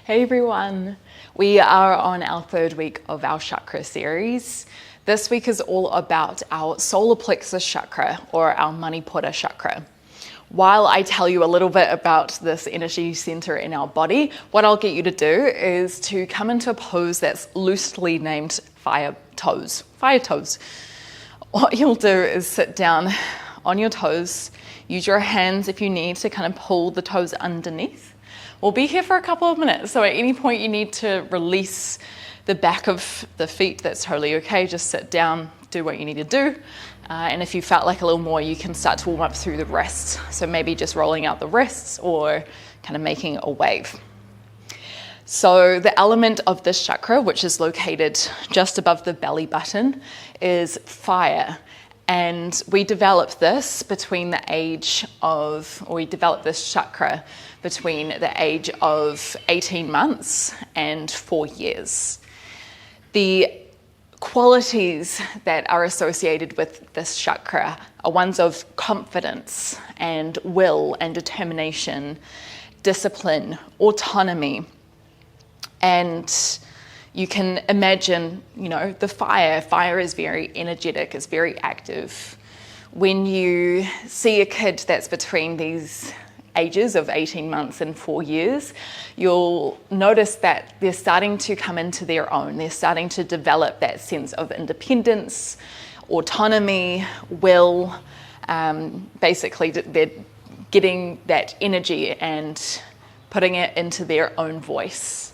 Hey everyone, we are on our third week of our Chakra Series. This week is all about our Solar Plexus Chakra, or our Manipura Chakra. While I tell you a little bit about this energy center in our body, what I'll get you to do is to come into a pose that's loosely named fire toes. Fire toes. What you'll do is sit down on your toes, use your hands if you need to kind of pull the toes underneath. We'll be here for a couple of minutes, so at any point you need to release the back of the feet, that's totally okay. Just sit down, do what you need to do. And if you felt like a little more, you can start to warm up through the wrists. So maybe just rolling out the wrists or kind of making a wave. So the element of this chakra, which is located just above the belly button, is fire. And we develop this between the age of, or we develop this chakra between the age of 18 months and 4 years. The qualities that are associated with this chakra are ones of confidence and will and determination, discipline, autonomy. And you can imagine, the fire. Fire is very energetic, it's very active. When you see a kid that's between these ages of 18 months and 4 years, you'll notice that they're starting to come into their own. They're starting to develop that sense of independence, autonomy, will. Basically, they're getting that energy and putting it into their own voice.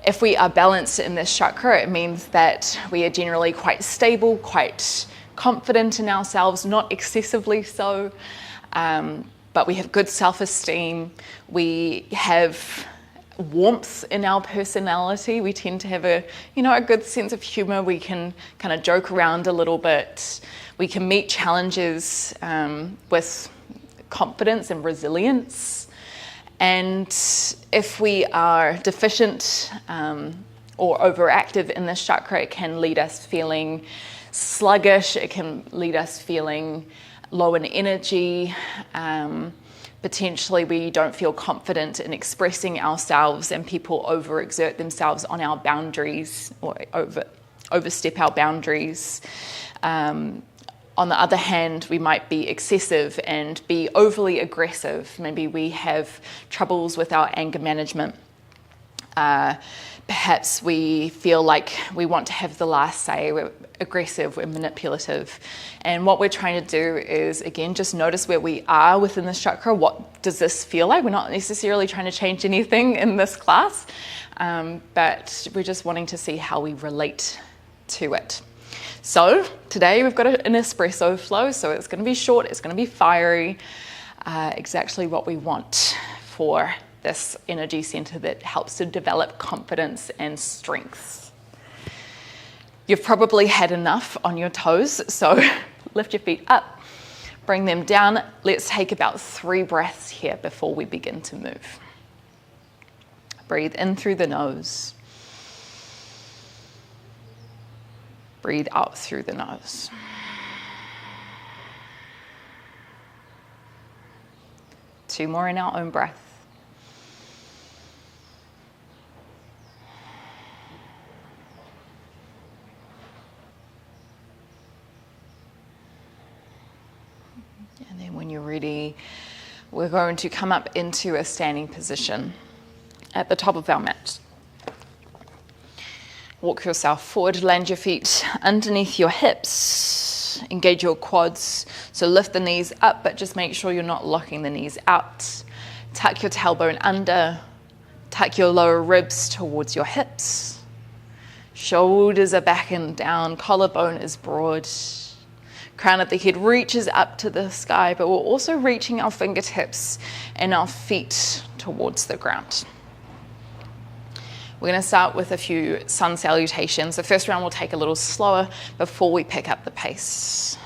If we are balanced in this chakra, it means that we are generally quite stable, quite confident in ourselves, not excessively so, but we have good self-esteem. We have warmth in our personality. We tend to have a good sense of humor. We can kind of joke around a little bit. We can meet challenges with confidence and resilience. And if we are deficient or overactive in this chakra, it can lead us feeling sluggish. It can lead us feeling low in energy. Potentially we don't feel confident in expressing ourselves, and people overexert themselves on our boundaries or overstep our boundaries. On the other hand, we might be excessive and be overly aggressive. Maybe we have troubles with our anger management. Perhaps we feel like we want to have the last say. We're aggressive, we're manipulative. And what we're trying to do is, again, just notice where we are within this chakra. What does this feel like? We're not necessarily trying to change anything in this class, but we're just wanting to see how we relate to it. So today we've got an espresso flow, so it's going to be short, it's going to be fiery, exactly what we want for this energy center that helps to develop confidence and strength. You've probably had enough on your toes, so lift your feet up, bring them down. Let's take about 3 breaths here before we begin to move. Breathe in through the nose. Breathe out through the nose. Two more in our own breath. And then when you're ready, we're going to come up into a standing position at the top of our mat. Walk yourself forward, land your feet underneath your hips, engage your quads. So lift the knees up, but just make sure you're not locking the knees out. Tuck your tailbone under, tuck your lower ribs towards your hips. Shoulders are back and down, collarbone is broad. Crown of the head reaches up to the sky, but we're also reaching our fingertips and our feet towards the ground. We're going to start with a few sun salutations. The first round will take a little slower before we pick up the pace.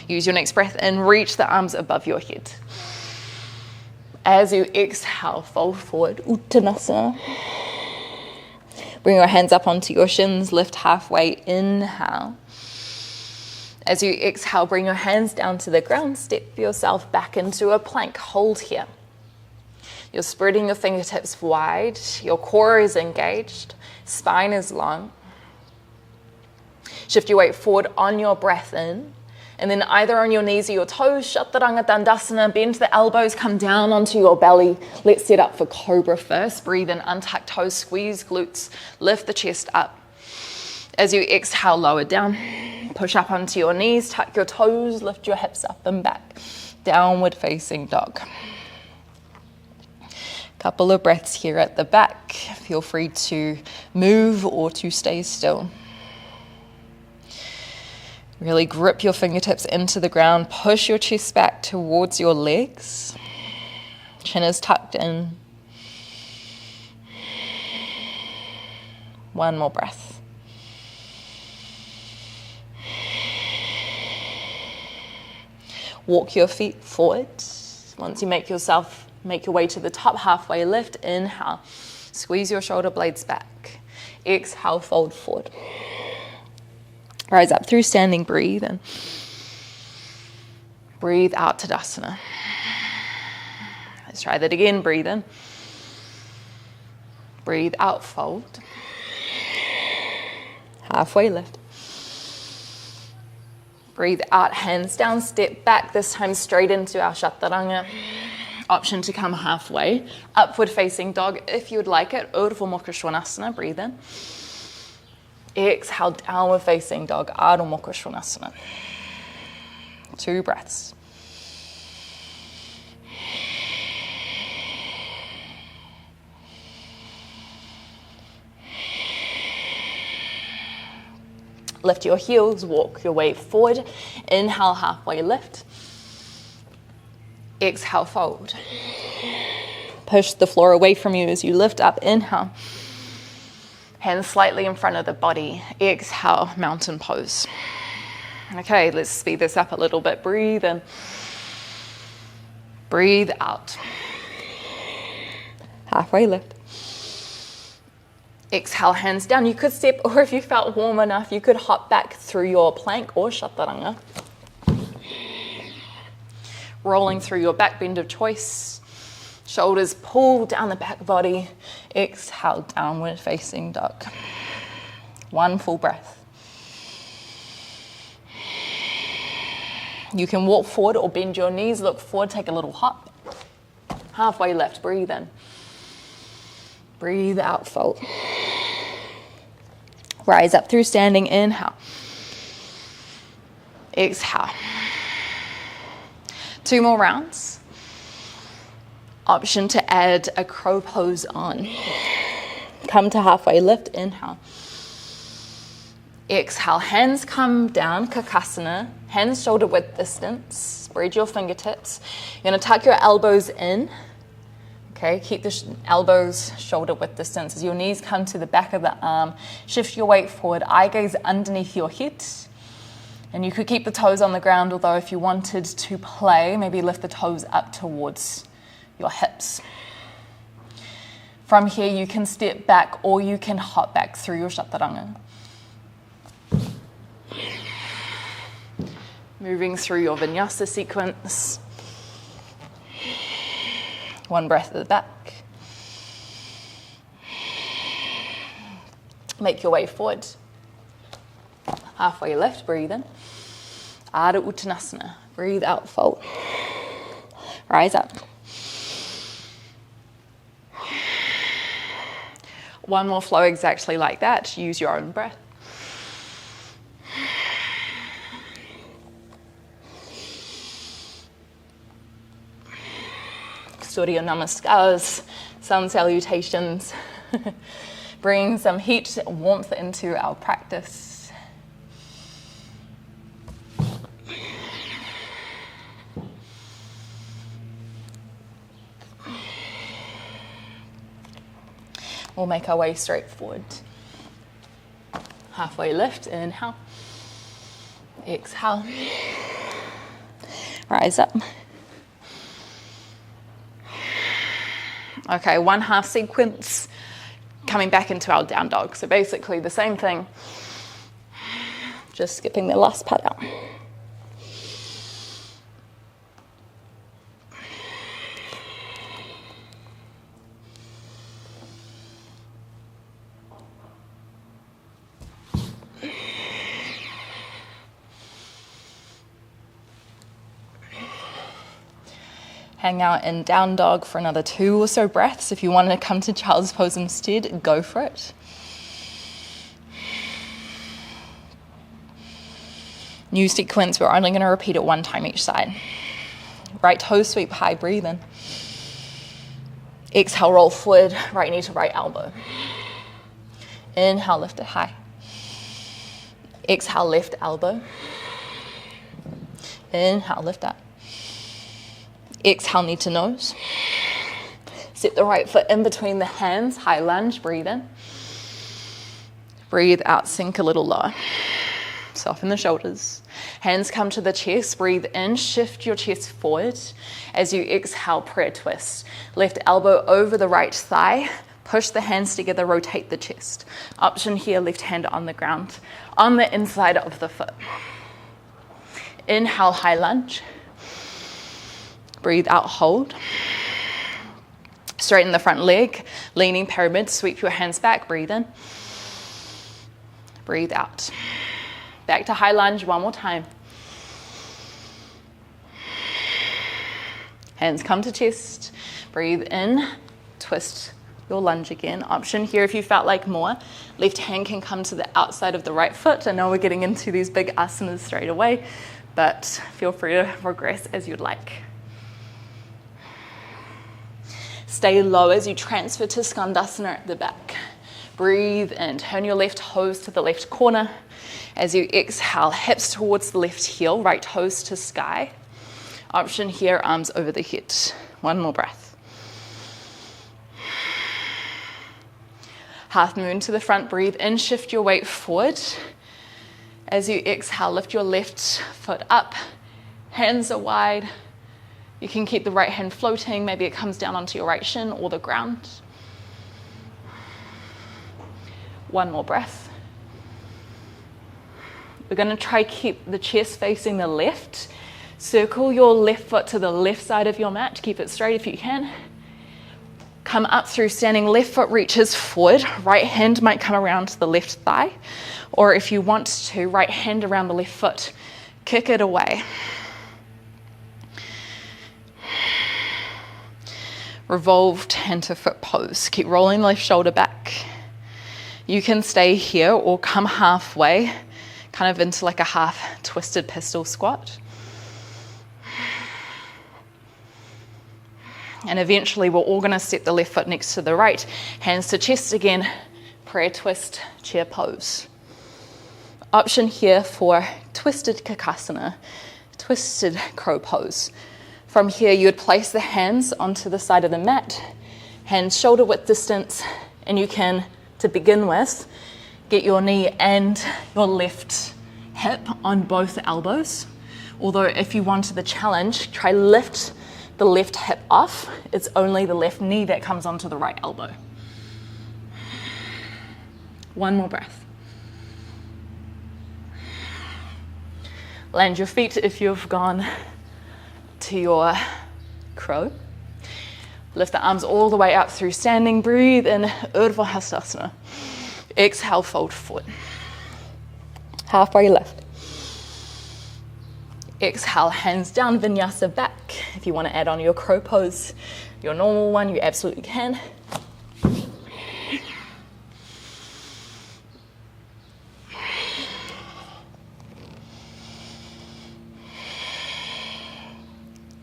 Use your next breath in, reach the arms above your head. As you exhale, fold forward, Uttanasana. Bring your hands up onto your shins, lift halfway, inhale. As you exhale, bring your hands down to the ground, step yourself back into a plank, hold here. You're spreading your fingertips wide. Your core is engaged. Spine is long. Shift your weight forward on your breath in. And then either on your knees or your toes, Chaturanga Dandasana, bend the elbows, come down onto your belly. Let's set up for Cobra first. Breathe in, untuck toes, squeeze glutes, lift the chest up. As you exhale, lower down. Push up onto your knees, tuck your toes, lift your hips up and back. Downward facing dog. Couple of breaths here at the back. Feel free to move or to stay still. Really grip your fingertips into the ground. Push your chest back towards your legs. Chin is tucked in. One more breath. Walk your feet forward. Once you make your way to the top, halfway lift. Inhale. Squeeze your shoulder blades back. Exhale, fold forward. Rise up through standing, breathe in. Breathe out, Tadasana. Let's try that again, breathe in. Breathe out, fold. Halfway lift. Breathe out, hands down, step back, this time straight into our Chaturanga. Option to come halfway. Upward facing dog if you would like it. Urdhva Mukha Svanasana, breathe in. Exhale, downward facing dog, Ardha Mukha Svanasana. 2 breaths. Lift your heels, walk your way forward. Inhale, halfway lift. Exhale, fold. Push the floor away from you as you lift up. Inhale. Hands slightly in front of the body. Exhale, mountain pose. Okay, let's speed this up a little bit. Breathe in. Breathe out. Halfway lift. Exhale, hands down. You could step, or if you felt warm enough, you could hop back through your plank or Chaturanga. Rolling through your back bend of choice. Shoulders pull down the back body. Exhale, downward facing dog. 1 full breath. You can walk forward or bend your knees, look forward, take a little hop. Halfway left, breathe in. Breathe out, fold. Rise up through standing, inhale. Exhale. 2 more rounds. Option to add a crow pose on. Come to halfway lift, inhale. Exhale, hands come down, Kakasana. Hands shoulder width distance. Spread your fingertips. You're going to tuck your elbows in. Okay, keep the elbows shoulder width distance as your knees come to the back of the arm. Shift your weight forward, eye gaze underneath your head. And you could keep the toes on the ground, although if you wanted to play, maybe lift the toes up towards your hips. From here, you can step back or you can hop back through your Chaturanga. Moving through your vinyasa sequence. 1 breath at the back. Make your way forward. Halfway left, breathe in. Ardha Uttanasana. Breathe out, fold. Rise up. 1 more flow exactly like that. Use your own breath. Surya Namaskars, sun salutations. Bring some heat, warmth into our practice. We'll make our way straight forward. Halfway lift, inhale. Exhale. Rise up. Okay, 1 half sequence, coming back into our down dog. So basically the same thing, just skipping the last part out. Hang out in down dog for another 2 or so breaths. If you want to come to child's pose instead, go for it. New sequence, we're only going to repeat it 1 time each side. Right toes sweep high, breathe in. Exhale, roll forward, right knee to right elbow. Inhale, lift it high. Exhale, lift elbow. Inhale, lift up. Exhale, knee to nose. Step the right foot in between the hands, high lunge, breathe in. Breathe out, sink a little lower. Soften the shoulders. Hands come to the chest, breathe in, shift your chest forward. As you exhale, prayer twist. Left elbow over the right thigh, push the hands together, rotate the chest. Option here, left hand on the ground, on the inside of the foot. Inhale, high lunge. Breathe out, hold. Straighten the front leg, leaning pyramid, sweep your hands back, breathe in. Breathe out. Back to high lunge, 1 more time. Hands come to chest, breathe in, twist your lunge again. Option here, if you felt like more, left hand can come to the outside of the right foot. I know we're getting into these big asanas straight away, but feel free to progress as you'd like. Stay low as you transfer to Skandasana at the back. Breathe in, turn your left toes to the left corner. As you exhale, hips towards the left heel, right toes to sky. Option here, arms over the head. 1 more breath. Half moon to the front, breathe in, shift your weight forward. As you exhale, lift your left foot up, hands are wide. You can keep the right hand floating, maybe it comes down onto your right shin or the ground. 1 more breath. We're going to try keep the chest facing the left. Circle your left foot to the left side of your mat. Keep it straight if you can. Come up through standing, left foot reaches forward. Right hand might come around to the left thigh. Or if you want to, right hand around the left foot. Kick it away. Revolved hand to foot pose. Keep rolling the left shoulder back. You can stay here or come halfway, kind of into like a half twisted pistol squat. And eventually we're all going to step the left foot next to the right, hands to chest again, prayer twist, chair pose. Option here for twisted Kakasana, twisted crow pose. From here you would place the hands onto the side of the mat, hands shoulder width distance, and you can, to begin with, get your knee and your left hip on both elbows. Although if you wanted the challenge, try lift the left hip off. It's only the left knee that comes onto the right elbow. 1 more breath. Land your feet if you've gone to your crow. Lift the arms all the way up through standing. Breathe in, Urdhva Hastasana. Exhale, fold forward. Halfway lift. Exhale, hands down, vinyasa back. If you want to add on your crow pose, your normal one, you absolutely can.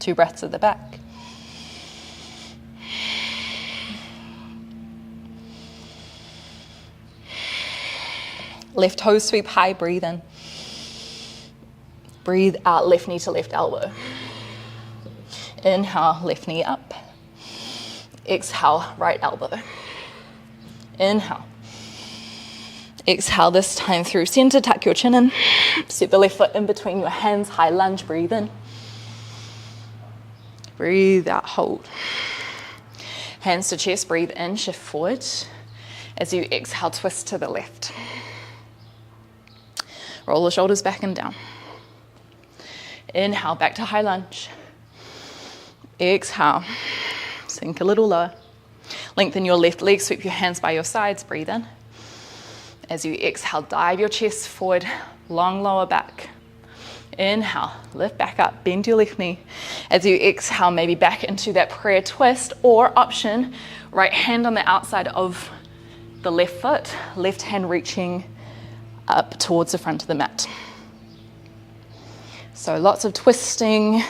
Two breaths at the back. Left toes sweep high, breathe in. Breathe out, left knee to left elbow. Inhale, left knee up. Exhale, right elbow. Inhale. Exhale, this time through center, tuck your chin in. Step the left foot in between your hands, high lunge, breathe in. Breathe out, hold. Hands to chest, breathe in, shift forward. As you exhale, twist to the left. Roll the shoulders back and down. Inhale, back to high lunge. Exhale, sink a little lower. Lengthen your left leg, sweep your hands by your sides, breathe in. As you exhale, dive your chest forward, long lower back. Inhale, lift back up, bend your left knee. As you exhale, maybe back into that prayer twist, or option, right hand on the outside of the left foot, left hand reaching up towards the front of the mat. So lots of twisting,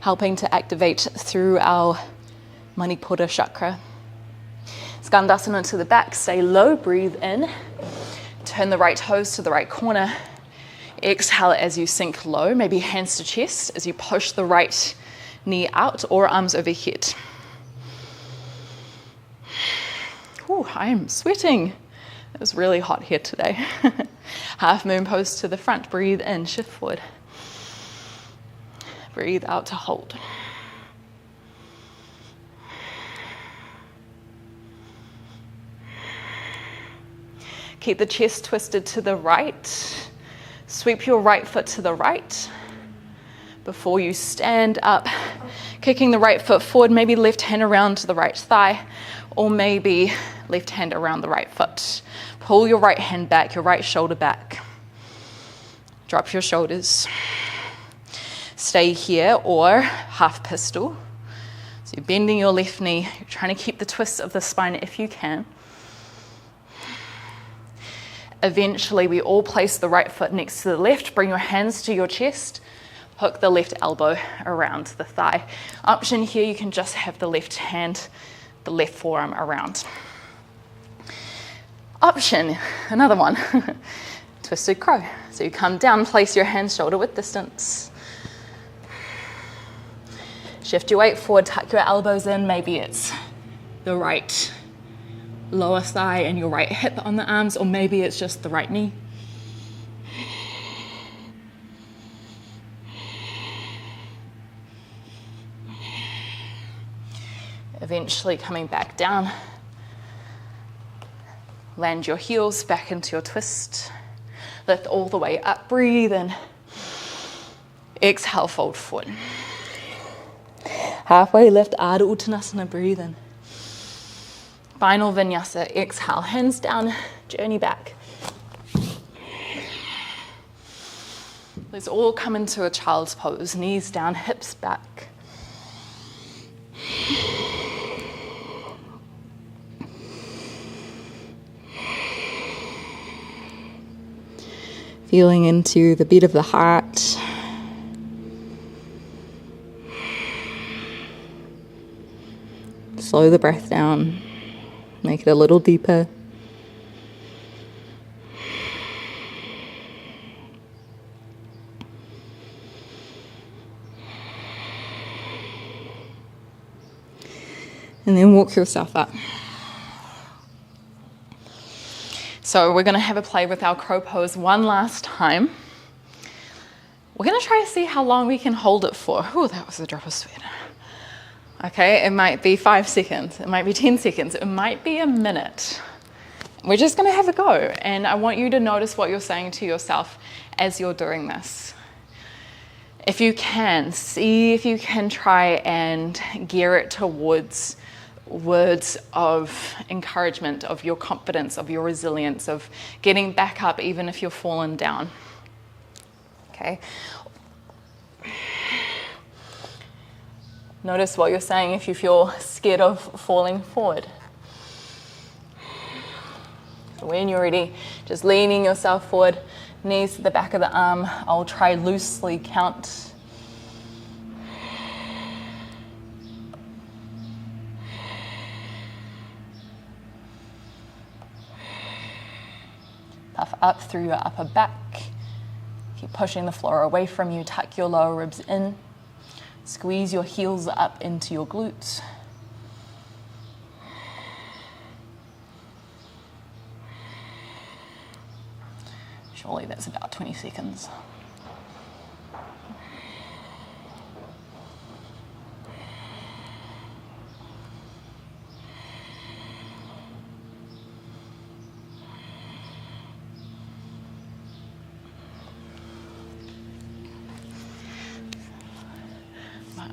helping to activate through our Manipura Chakra. Skandasana to the back, stay low, breathe in. Turn the right toes to the right corner. Exhale as you sink low, maybe hands to chest as you push the right knee out or arms overhead. Ooh, I am sweating. It was really hot here today. Half moon pose to the front, breathe in, shift forward. Breathe out to hold. Keep the chest twisted to the right. Sweep your right foot to the right. Before you stand up, kicking the right foot forward, maybe left hand around to the right thigh, or maybe left hand around the right foot. Pull your right hand back, your right shoulder back. Drop your shoulders. Stay here, or half pistol. So you're bending your left knee, you're trying to keep the twist of the spine if you can. Eventually, we all place the right foot next to the left. Bring your hands to your chest. Hook the left elbow around the thigh. Option here, you can just have the left hand, the left forearm around. Option, another one, twisted crow. So you come down, place your hands shoulder width distance. Shift your weight forward, tuck your elbows in. Maybe it's the right lower thigh and your right hip on the arms, or maybe it's just the right knee. Eventually coming back down, land your heels back into your twist, lift all the way up, breathe in, exhale, fold forward. Halfway lift, Ardha Uttanasana, breathe in. Final vinyasa, exhale, hands down, journey back. Let's all come into a child's pose, knees down, hips back. Feeling into the beat of the heart. Slow the breath down. Make it a little deeper. And then walk yourself up. So we're going to have a play with our crow pose one last time. We're going to try to see how long we can hold it for. Oh, that was a drop of sweat. Okay, it might be 5 seconds, it might be 10 seconds, it might be a minute. We're just going to have a go, and I want you to notice what you're saying to yourself as you're doing this. If you can, see if you can try and gear it towards words of encouragement, of your confidence, of your resilience, of getting back up even if you're fallen down. Okay. Notice what you're saying if you feel scared of falling forward. So when you're ready, just leaning yourself forward, knees to the back of the arm. I'll try loosely count. Puff up through your upper back. Keep pushing the floor away from you. Tuck your lower ribs in. Squeeze your heels up into your glutes. Surely that's about 20 seconds.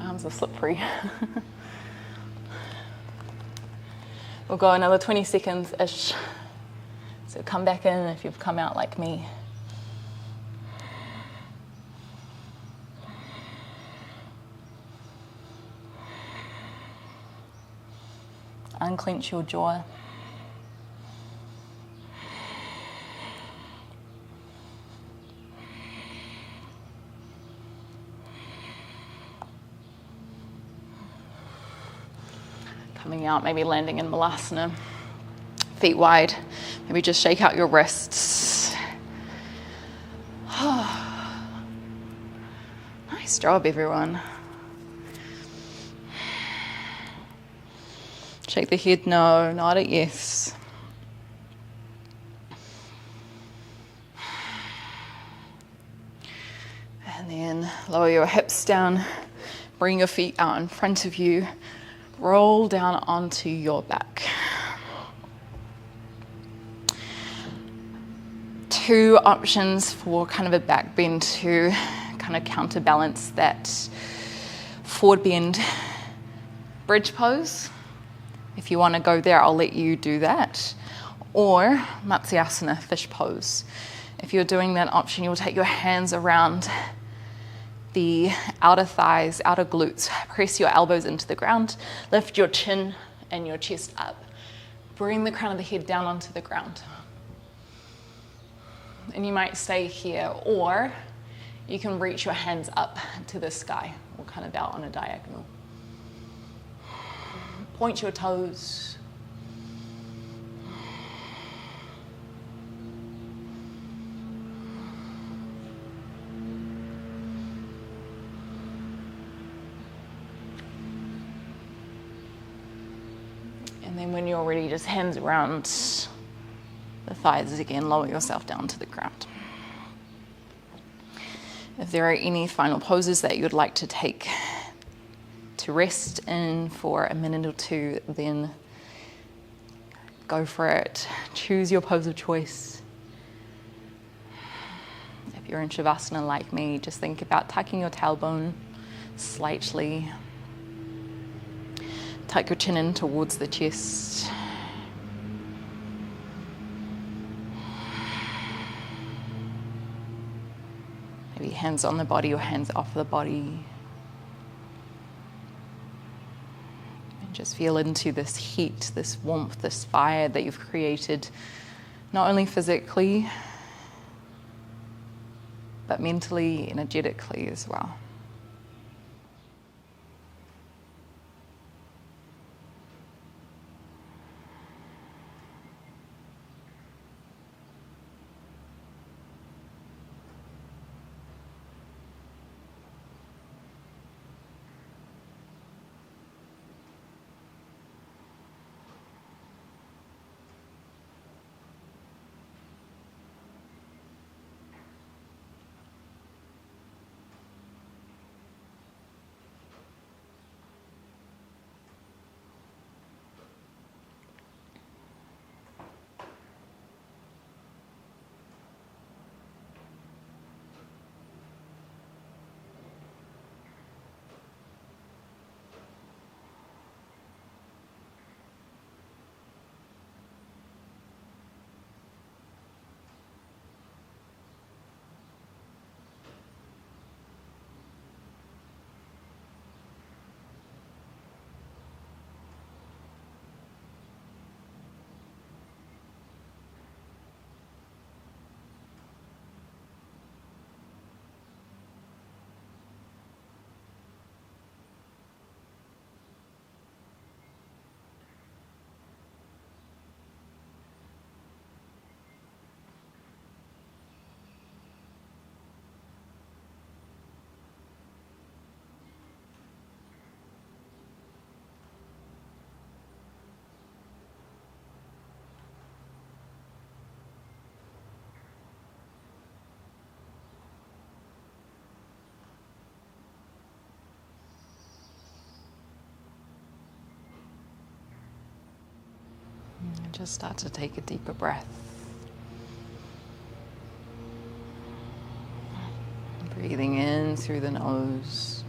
Arms are slippery. We'll go another 20 seconds-ish. So come back in if you've come out like me. unclench your jaw. Coming out, maybe landing in Malasana, feet wide. Maybe just shake out your wrists. Nice job, everyone. Shake the head no, nod it yes. And then lower your hips down, bring your feet out in front of you, roll down onto your back. Two options for kind of a back bend to kind of counterbalance that forward bend. Bridge pose. If you want to go there, I'll let you do that. Or Matsyasana, fish pose. If you're doing that option, you'll take your hands around the outer thighs, outer glutes. Press your elbows into the ground. Lift your chin and your chest up. Bring the crown of the head down onto the ground. And you might stay here, or you can reach your hands up to the sky, or kind of out on a diagonal. Point your toes. And then when you're ready, just hands around the thighs again, lower yourself down to the ground. If there are any final poses that you'd like to take to rest in for a minute or two, then go for it. Choose your pose of choice. If you're in Shavasana like me, just think about tucking your tailbone slightly. Tuck your chin in towards the chest. Maybe hands on the body or hands off the body. And just feel into this heat, this warmth, this fire that you've created, not only physically, but mentally, energetically as well. And just start to take a deeper breath. Breathing in through the nose.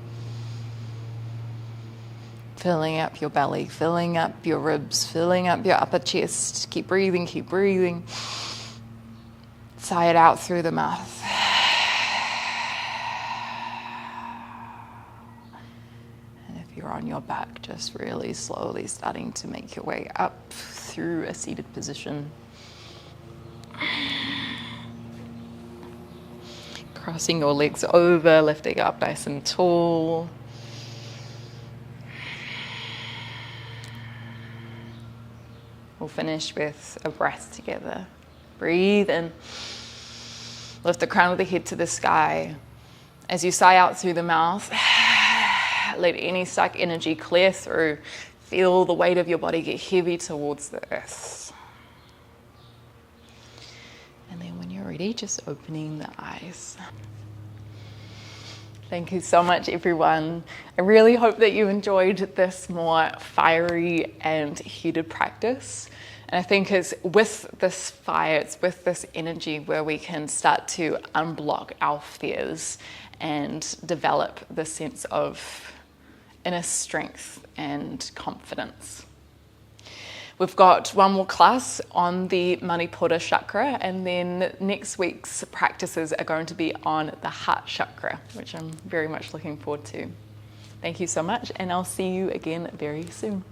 Filling up your belly, filling up your ribs, filling up your upper chest. Keep breathing, keep breathing. Sigh it out through the mouth. And if you're on your back, just really slowly starting to make your way up through a seated position. Crossing your legs over, lifting up nice and tall. We'll finish with a breath together. Breathe in. Lift the crown of the head to the sky. As you sigh out through the mouth, let any stuck energy clear through. Feel the weight of your body get heavy towards the earth. And then when you're ready, just opening the eyes. Thank you so much, everyone. I really hope that you enjoyed this more fiery and heated practice. And I think it's with this fire, it's with this energy where we can start to unblock our fears and develop the sense of inner strength and confidence. We've got one more class on the Manipura Chakra, and then next week's practices are going to be on the Heart Chakra, which I'm very much looking forward to. Thank you so much, and I'll see you again very soon.